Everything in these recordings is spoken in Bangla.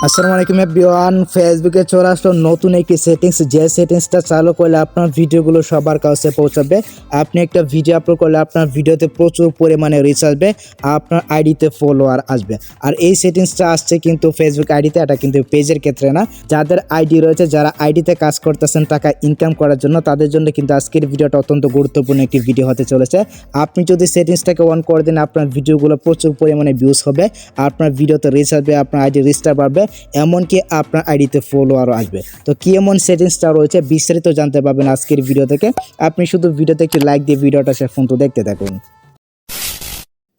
আসসালামু আলাইকুম এভরিওয়ান। ফেসবুকে চলে আসলো নতুন একটি সেটিংস, যে সেটিংসটা চালু করলে আপনার ভিডিওগুলো সবার কাছে পৌঁছাবে। আপনি একটা ভিডিও আপলোড করলে আপনার ভিডিওতে প্রচুর পরিমাণে রিচ আসবে, আপনার আইডিতে ফলোয়ার আসবে। আর এই সেটিংসটা আসছে কিন্তু ফেসবুক আইডিতে, এটা কিন্তু পেজের ক্ষেত্রে না। যাদের আইডি রয়েছে, যারা আইডিতে কাজ করতেছেন টাকা ইনকাম করার জন্য, তাদের জন্য কিন্তু আজকের ভিডিওটা অত্যন্ত গুরুত্বপূর্ণ একটি ভিডিও হতে চলেছে। আপনি যদি সেটিংসটাকে অন করে দেন, আপনার ভিডিওগুলো প্রচুর পরিমাণে ভিউজ হবে, আপনার ভিডিওতে রিচ আসবে, আপনার আইডি রিচটা বাড়বে, এমনকি আপনার আইডিতে ফলোয়ারও আসবে। তো কি এমন সেটিংসটা রয়েছে বিস্তারিত জানতে পারবেন আজকের ভিডিও থেকে। আপনি শুধু ভিডিওতে একটি লাইক দিয়ে ভিডিওটা শেষ পর্যন্ত দেখতে থাকুন।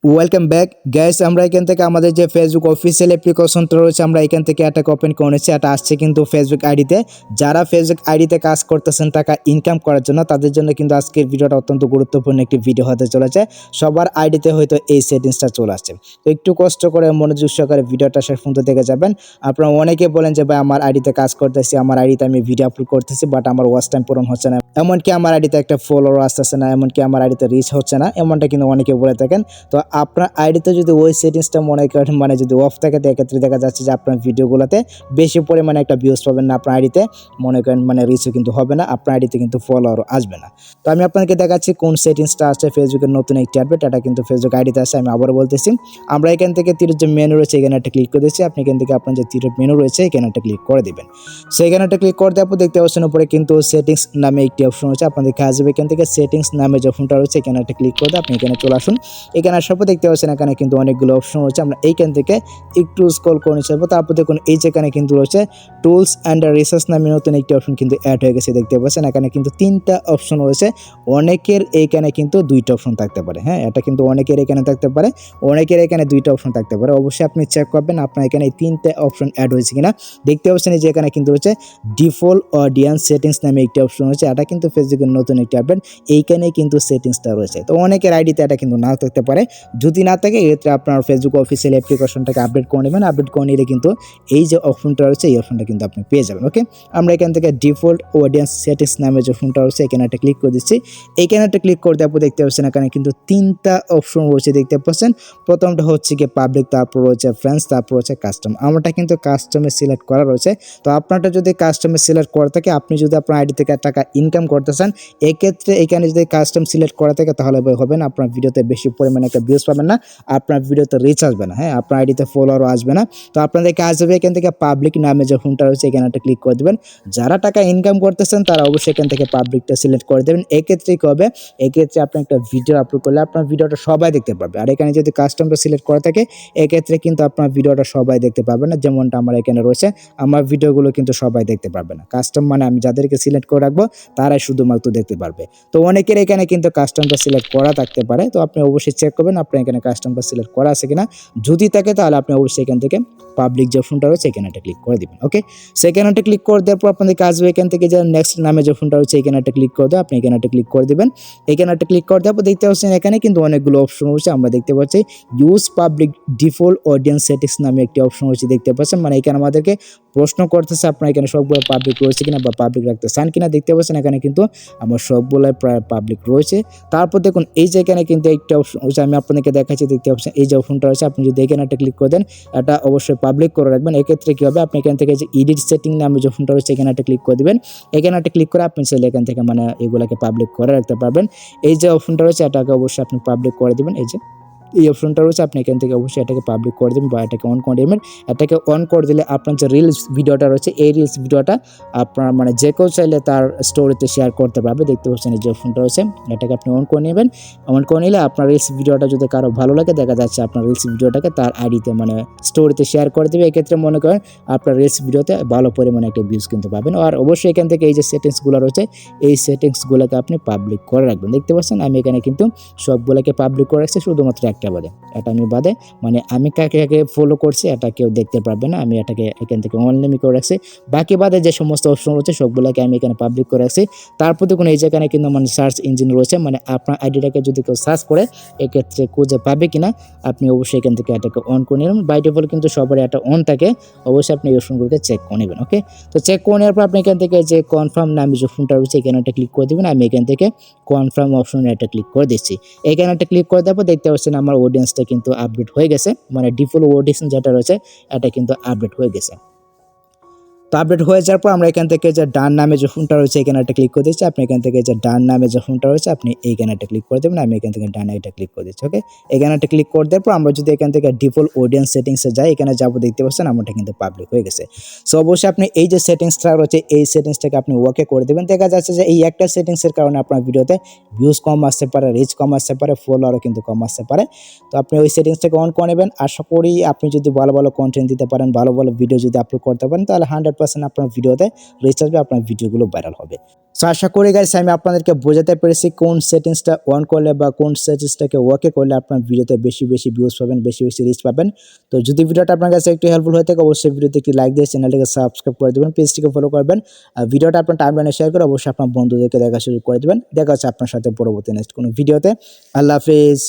ওয়েলকাম ব্যাক গাইস, আমরা এখান থেকে আমাদের যে ফেসবুক অফিসিয়াল অ্যাপ্লিকেশনটা রয়েছে, আমরা এখান থেকে এটাকে ওপেন করে নিচ্ছি। এটা আসছে কিন্তু ফেসবুক আইডিতে। যারা ফেসবুক আইডিতে কাজ করতেছেন টাকা ইনকাম করার জন্য, তাদের জন্য কিন্তু আজকের ভিডিওটা অত্যন্ত গুরুত্বপূর্ণ একটি ভিডিও হতে চলেছে। সবার আইডিতে হয়তো এই সেটিংসটা চলে আসছে, তো একটু কষ্ট করে মনোযোগ সহকারে ভিডিওটা শেষ পর্যন্ত দেখে যাবেন। আপনারা অনেকে বলেন যে ভাই আমার আইডিতে কাজ করতেছি, আমার আইডিতে আমি ভিডিও আপলোড করতেছি, বাট আমার ওয়াচ টাইম পূরণ হচ্ছে না, এমনকি আমার আইডিতে একটা ফলোয়ার আসতেছে না, এমনকি আমার আইডিতে রিচ হচ্ছে না, এমনটা কিন্তু অনেকে বলে থাকেন। তো আপনার আইডিতে যদি ওই সেটিংসটা মনে করেন মানে যদি অফ থাকে, এক্ষেত্রে দেখা যাচ্ছে যে আপনার ভিডিওগুলোতে বেশি পরিমাণে একটা ভিউজ পাবেন না, আপনার আইডিতে মনে করেন মানে রিচও কিন্তু হবে না, আপনার আইডিতে কিন্তু ফলোয়ারও আসবে না। তো আমি আপনাকে দেখাচ্ছি কোন সেটিংসটা আছে ফেসবুকের নতুন একটি আপডেট। এটা কিন্তু ফেসবুক আইডিতে আছে, আমি আবারও বলতেছি। আমরা এখান থেকে তীরের যে মেনু রয়েছে এখানে একটা ক্লিক করে দিচ্ছি। আপনি এখান থেকে আপনার যে তীরের মেনু রয়েছে এখানে একটা ক্লিক করে দিবেন। সো এখানে একটা ক্লিক করে দেওয়ার পর দেখতে পাচ্ছেন উপরে কিন্তু সেটিংস নামে একটি অপশন রয়েছে, আপনাদের কাজ হবে এখান থেকে সেটিংস নামে যে অপশনটা রয়েছে এখানে একটা ক্লিক করে দিয়ে আপনি এখানে চলে আসুন। এখানে আসার পর দেখতে পাচ্ছেন এখানে কিন্তু অনেকগুলো অপশন রয়েছে। আমরা এইখান থেকে একটু স্ক্রল করে নিতে হবে। তারপর দেখুন এই যেখানে কিন্তু রয়েছে টুলস অ্যান্ড রিসার্চ নামে নতুন একটি অপশন কিন্তু অ্যাড হয়ে গেছে, দেখতে পাচ্ছেন এখানে কিন্তু 3টা অপশন রয়েছে। অনেকের এইখানে কিন্তু 2টা অপশন থাকতে পারে, হ্যাঁ এটা কিন্তু অনেকের এখানে থাকতে পারে, অনেকের এখানে 2টা অপশন থাকতে পারে। অবশ্যই আপনি চেক করবেন আপনার এখানে এই 3টে অপশন অ্যাড হয়েছে কিনা। দেখতে পাচ্ছেন এই যে এখানে কিন্তু রয়েছে ডিফল্ট অডিয়েন্স সেটিংস নামে একটি অপশন রয়েছে, এটা কিন্তু ফেসবুকের নতুন একটি আপডেট, এইখানে কিন্তু সেটিংসটা রয়েছে। তো অনেকের আইডিতে এটা কিন্তু নাও থাকতে পারে, যদি না থাকে এক্ষেত্রে আপনার ফেসবুক অফিসিয়াল অ্যাপ্লিকেশনটাকে আপডেট করে নেবেন। আপডেট করে নিলে কিন্তু এই যে অপশনটা রয়েছে এই অপশনটা কিন্তু আপনি পেয়ে যাবেন। ওকে, আমরা এখান থেকে ডিফল্ট অডিয়েন্স সেটিংস নামে যে অপশনটা রয়েছে এখানে একটা ক্লিক করে দিচ্ছি। এখানে একটা ক্লিক করে দেওয়ার পর দেখতে পাচ্ছেন এখানে কিন্তু 3টা অপশন রয়েছে, দেখতে পাচ্ছেন। প্রথমটা হচ্ছে কি পাবলিক, তারপর রয়েছে ফ্রেন্ডস, তারপর হচ্ছে কাস্টম। আমারটা কিন্তু কাস্টমে সিলেক্ট করা রয়েছে। তো আপনারটা যদি কাস্টমে সিলেক্ট করা থাকে, আপনি যদি আপনার আইডি থেকে টাকা ইনকাম করতে চান, এক্ষেত্রে এখানে যদি কাস্টম সিলেক্ট করা থাকে তাহলে হবে না, আপনার ভিডিওতে বেশি পরিমাণে একটা ভিউজ পাবেন না, আপনার ভিডিওতে রিচ আসবে না, হ্যাঁ আপনার আইডিতে ফলোয়ারও আসবে না। তো আপনাদের কাজ হবে এখান থেকে পাবলিক নামে যে ফোনটা রয়েছে এখানে একটা ক্লিক করে দেবেন। যারা টাকা ইনকাম করতেছেন তারা অবশ্যই এখান থেকে পাবলিকটা সিলেক্ট করে দেবেন। এক্ষেত্রে কি হবে, এক্ষেত্রে আপনি একটা ভিডিও আপলোড করলে আপনার ভিডিওটা সবাই দেখতে পাবে। আর এখানে যদি কাস্টমটা সিলেক্ট করা থাকে এক্ষেত্রে কিন্তু আপনার ভিডিওটা সবাই দেখতে পাবে না, যেমনটা আমার এখানে রয়েছে আমার ভিডিওগুলো কিন্তু সবাই দেখতে পারবে না। কাস্টম মানে আমি যাদেরকে সিলেক্ট করে রাখবো তারাই শুধুমাত্র দেখতে পারবে। তো অনেকের এখানে কিন্তু কাস্টমটা সিলেক্ট করা থাকতে পারে, তো আপনি অবশ্যই চেক করবেন আপনার এখানে কাস্টমটা সিলেক্ট করা আছে কিনা। যদি থাকে তাহলে আপনি অবশ্যই এখান থেকে পাবলিক যে অপশনটা রয়েছে এখানে একটা ক্লিক করে দিবেন। ওকে, সেখানে একটা ক্লিক করে দেওয়ার পর আপনাদের কাজ হবে এখান থেকে যে নেক্সট নামে যে অপশনটা রয়েছে এখানে একটা ক্লিক করে দেওয়া, আপনি এখানে একটা ক্লিক করে দিবেন। এখানে একটা ক্লিক করে দেওয়ার পর দেখতে পাচ্ছেন এখানে কিন্তু অনেকগুলো অপশন রয়েছে, আমরা দেখতে পাচ্ছি use public default audience settings নামে একটি অপশন রয়েছে, দেখতে পাচ্ছেন। মানে এখানে আমাদেরকে প্রশ্ন করতেছে আপনার এখানে সবগুলো পাবলিক রয়েছে কিনা বা পাবলিক রাখতে চান কিনা। দেখতে পাচ্ছেন এখানে কিন্তু আমার সবগুলোই প্রায় পাবলিক রয়েছে। তারপর দেখুন এই যে এখানে কিন্তু একটা অপশন রয়েছে, আমি আপনাদেরকে দেখাচ্ছি, দেখতে পাচ্ছেন এই যে অপশনটা রয়েছে, আপনি যদি এখানে একটা ক্লিক করে দেন এটা অবশ্যই পাবলিক করে রাখবেন। এক্ষেত্রে কী হবে, আপনি এখান থেকে যে এডিট সেটিং নামে যে অপশনটা রয়েছে এখানে একটা ক্লিক করে দেবেন। এখানে একটা ক্লিক করে আপনি চাইলে এখান থেকে মানে এগুলাকে পাবলিক করে রাখতে পারবেন। এই যে অপশনটা রয়েছে এটাকে অবশ্যই আপনি পাবলিক করে দেবেন। এই অপশনটা রয়েছে আপনি এখান থেকে অবশ্যই এটাকে পাবলিক করে দেবেন বা এটাকে অন করে দেবেন। এটাকে অন করে দিলে আপনার যে রিলস ভিডিওটা রয়েছে এই রিলস ভিডিওটা আপনার মানে যে কেউ চাইলে তার স্টোরিতে শেয়ার করতে পারবে। দেখতে পাচ্ছেন এই যে অপশনটা রয়েছে এটাকে আপনি অন করে নেবেন। অন করে নিলে আপনার রিলস ভিডিওটা যদি কারো ভালো লাগে দেখা যাচ্ছে আপনার রিলস ভিডিওটাকে তার আইডিতে মানে স্টোরিতে শেয়ার করে দেবে। এক্ষেত্রে মনে করেন আপনার রিলস ভিডিওতে ভালো পরিমাণে একটা ভিউজ কিন্তু পাবেন। আর অবশ্যই এখান থেকে এই যে সেটিংসগুলো রয়েছে এই সেটিংসগুলোকে আপনি পাবলিক করে রাখবেন। দেখতে পাচ্ছেন আমি এখানে কিন্তু সবগুলোকে পাবলিক করে রাখছি, শুধুমাত্র একটা বাদে, এটা আমি বাদে মানে আমি কাকে কাকে ফলো করছি এটা কেউ দেখতে পারবে না, আমি এটাকে এখান থেকে অনলাইনে করে রাখছি। বাকি বাদে যে সমস্ত অপশন রয়েছে সবগুলোকে আমি এখানে পাবলিক করে রাখছি। তারপর দেখুন এই যেখানে কিন্তু মানে সার্চ ইঞ্জিন রয়েছে, মানে আপনার আইডিটাকে যদি কেউ সার্চ করে এক্ষেত্রে খুঁজে পাবে কিনা আপনি অবশ্যই এখান থেকে এটাকে অন করে নেবেন। বাই ডিফল্ট কিন্তু সবার এটা অন থাকে, অবশ্যই আপনি এই অপশনগুলোকে চেক করে নেবেন। ওকে, তো চেক করে নেওয়ার পর আপনি এখান থেকে যে কনফার্ম নামে যে অপশনটা রয়েছে এখানে একটা ক্লিক করে দেবেন। আমি এখান থেকে কনফার্ম অপশনে একটা ক্লিক করে দিচ্ছি। এখানে একটা ক্লিক করে দেওয়ার পর দেখতে পাচ্ছেন আমার অডিয়েন্সটা কিন্তু আপডেট হয়ে গেছে, মানে ডিফল্ট অডিয়েন্স যেটা রয়েছে এটা কিন্তু আপডেট হয়ে গেছে। তো আপডেট হয়ে যাওয়ার পর আমরা এখান থেকে যে ডান নামে যে ফোনটা রয়েছে এখানে একটা ক্লিক করে দিচ্ছি। আপনি এখান থেকে যে ডান নামে যে ফোনটা রয়েছে আপনি এইখানে একটা ক্লিক করে দেবেন। আমি এখান থেকে ডানে এটা ক্লিক করে দিচ্ছি। ওকে, এখানে একটা ক্লিক করে দেওয়ার পর আমরা যদি এখান থেকে ডিফল্ট অডিয়েন্স সেটিংসে যাই, এখানে যাবো, দেখতে পাচ্ছেন আমারটা কিন্তু পাবলিক হয়ে গেছে। সো অবশ্যই আপনি এই যে সেটিংসটা রয়েছে এই সেটিংসটাকে আপনি ওকে করে দেবেন। দেখা যাচ্ছে যে এই একটা সেটিংসের কারণে আপনার ভিডিওতে ভিউজ কম আসতে পারে, রিচ কম আসতে পারে, ফলোয়ারও কিন্তু কম আসতে পারে। তো আপনি ওই সেটিংসটাকে অন করে নেবেন। আশা করি আপনি যদি ভালো ভালো কন্টেন্ট দিতে পারেন, ভালো ভালো ভিডিও যদি আপলোড করতে পারেন, তাহলে 100% আপনার ভিডিওতে রিচ আসবে, আপনার ভিডিওগুলো ভাইরাল হবে। সো আশা করি গাইস আমি আপনাদেরকে বোঝাতে পেরেছি কোন সেটিংসটা অন করলে বা কোন সেটিংসটাকে ওকে করলে আপনার ভিডিওতে বেশি বেশি ভিউজ পাবেন, বেশি বেশি রিচ পাবেন। তো যদি ভিডিওটা আপনার কাছে একটু হেল্পফুল হয়ে থাকে অবশ্যই ভিডিওতে একটি লাইক দিয়ে চ্যানেলটাকে সাবস্ক্রাইব করে দেবেন, পেজটিকে ফলো করবেন, আর ভিডিওটা আপনার টাইমলাইনে শেয়ার করে অবশ্যই আপনার বন্ধুদেরকে দেখা শুরু করে দেবেন। দেখা হচ্ছে আপনার সাথে পরবর্তী নেক্সট কোনো ভিডিওতে। আল্লাহ হাফেজ।